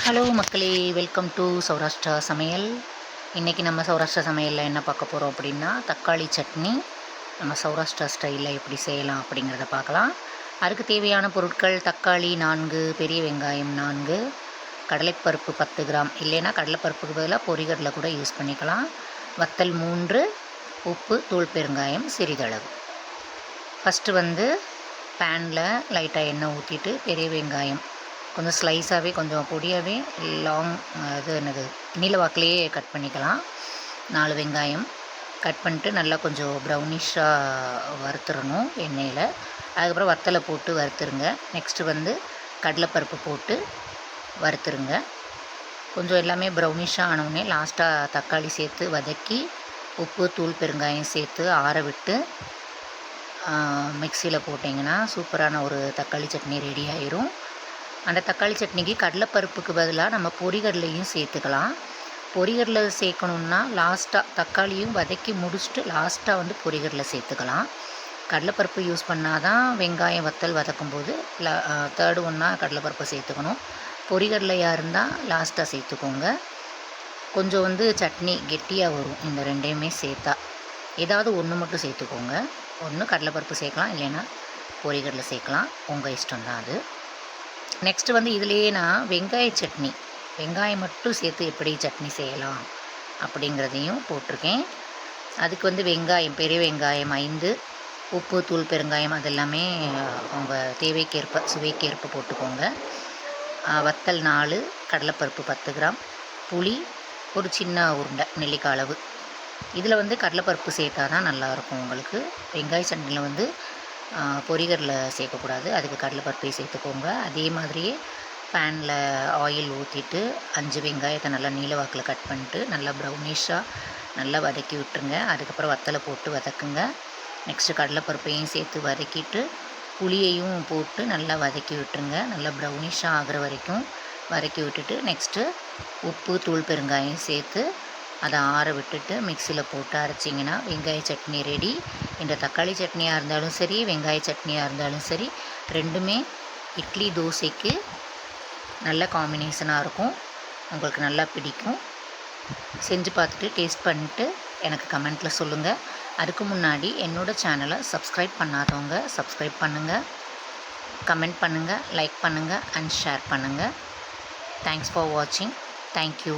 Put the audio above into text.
Hello மக்களே, welcome to Saurashtra சமையல். இன்றைக்கி நம்ம சௌராஷ்டிரா சமையலில் என்ன பார்க்க போகிறோம் அப்படின்னா, தக்காளி சட்னி நம்ம சௌராஷ்டிரா ஸ்டைலில் எப்படி செய்யலாம் அப்படிங்கிறத பார்க்கலாம். அதுக்கு தேவையான பொருட்கள்: தக்காளி 4, பெரிய வெங்காயம் 4, கடலைப்பருப்பு 10 கிராம், இல்லைன்னா கடலைப்பருப்புக்கு பதிலாக பொரிகடலை கூட யூஸ் பண்ணிக்கலாம், வத்தல் 3, உப்பு, தூள் பெருங்காயம் சிறிதளவு. ஃபஸ்ட்டு வந்து பேனில் லைட்டாக எண்ணெய் ஊற்றிட்டு பெரிய வெங்காயம் கொஞ்சம் ஸ்லைஸாகவே, கொஞ்சம் பொடியாகவே, லாங் இது என்னது நீல வாக்கிலேயே கட் பண்ணிக்கலாம். 4 வெங்காயம் கட் பண்ணிட்டு நல்லா கொஞ்சம் ப்ரௌனிஷாக வறுத்துடணும் எண்ணெயில். அதுக்கப்புறம் வத்தலை போட்டு வறுத்துருங்க. நெக்ஸ்ட்டு வந்து கடலைப்பருப்பு போட்டு வறுத்துருங்க. கொஞ்சம் எல்லாமே ப்ரௌனிஷாக ஆனவுடனே லாஸ்ட்டாக தக்காளி சேர்த்து வதக்கி உப்பு, தூள் பெருங்காயம் சேர்த்து ஆற விட்டு மிக்சியில் போட்டிங்கன்னா சூப்பரான ஒரு தக்காளி சட்னி ரெடி ஆயிரும். அந்த தக்காளி சட்னிக்கு கடலைப்பருப்புக்கு பதிலாக நம்ம பொரிகடலையும் சேர்த்துக்கலாம். பொரிகடலை சேர்க்கணுன்னா லாஸ்ட்டாக தக்காளியும் வதக்கி முடிச்சுட்டு லாஸ்ட்டாக வந்து பொரிகடலை சேர்த்துக்கலாம். கடலைப்பருப்பு யூஸ் பண்ணால் தான் வெங்காயம் வத்தல் வதக்கும் போது தேர்டு ஒன்றா கடலைப்பருப்பை சேர்த்துக்கணும். பொரிகடலையாக இருந்தால் லாஸ்ட்டாக சேர்த்துக்கோங்க. கொஞ்சம் வந்து சட்னி கெட்டியாக வரும் இந்த ரெண்டையுமே சேர்த்தா. ஏதாவது ஒன்று மட்டும் சேர்த்துக்கோங்க. ஒன்று கடலைப்பருப்பு சேர்க்கலாம், இல்லைன்னா பொரிகடலை சேர்க்கலாம், உங்கள் இஷ்டம்தான் அது. நெக்ஸ்ட்டு வந்து இதிலேயே நான் வெங்காயம் மட்டும் சேர்த்து எப்படி சட்னி செய்யலாம் அப்படிங்கிறதையும் போட்டிருக்கேன். அதுக்கு வந்து பெரிய வெங்காயம் 5, உப்பு, தூள் பெருங்காயம் அதெல்லாமே உங்கள் தேவைக்கேற்ப சுவைக்கேற்ப போட்டுக்கோங்க. வத்தல் 4, கடலைப்பருப்பு 10 கிராம், புளி ஒரு சின்ன உருண்டை நெல்லிக்காய் அளவு. இதில் வந்து கடலைப்பருப்பு சேர்த்தா தான் நல்லாயிருக்கும் உங்களுக்கு. வெங்காய சட்னியில் வந்து பொரிகடலை சேர்க்கக்கூடாது, அதுக்கு கடலைப்பருப்பை சேர்த்துக்கோங்க. அதே மாதிரியே பேனில் ஆயில் ஊற்றிட்டு 5 வெங்காயத்தை நல்லா நீல வாக்கில் கட் பண்ணிட்டு நல்லா ப்ரௌனிஷாக நல்லா வதக்கி விட்டுருங்க. அதுக்கப்புறம் வத்தலை போட்டு வதக்குங்க. நெக்ஸ்ட்டு கடலைப்பருப்பையும் சேர்த்து வதக்கிட்டு புளியையும் போட்டு நல்லா வதக்கி விட்டுருங்க. நல்லா ப்ரௌனிஷாக ஆகிற வரைக்கும் வதக்கி விட்டுட்டு நெக்ஸ்ட்டு உப்பு, தூள் பெருங்காயம் சேர்த்து அதை ஆற விட்டுட்டு மிக்சியில் போட்டு அரைச்சிங்கன்னா வெங்காய சட்னி ரெடி. இந்த தக்காளி சட்னியாக இருந்தாலும் சரி, வெங்காய சட்னியாக இருந்தாலும் சரி, ரெண்டுமே இட்லி தோசைக்கு நல்ல காம்பினேஷனாக இருக்கும். உங்களுக்கு நல்லா பிடிக்கும். செஞ்சு பார்த்துட்டு டேஸ்ட் பண்ணிட்டு எனக்கு கமெண்ட்டில் சொல்லுங்கள். அதுக்கு முன்னாடி என்னோடய சேனலை சப்ஸ்கிரைப் பண்ணாதவங்க சப்ஸ்கிரைப் பண்ணுங்கள், கமெண்ட் பண்ணுங்கள், லைக் பண்ணுங்கள் அண்ட் ஷேர் பண்ணுங்கள். தேங்க்ஸ் ஃபார் வாட்சிங். தேங்க்யூ.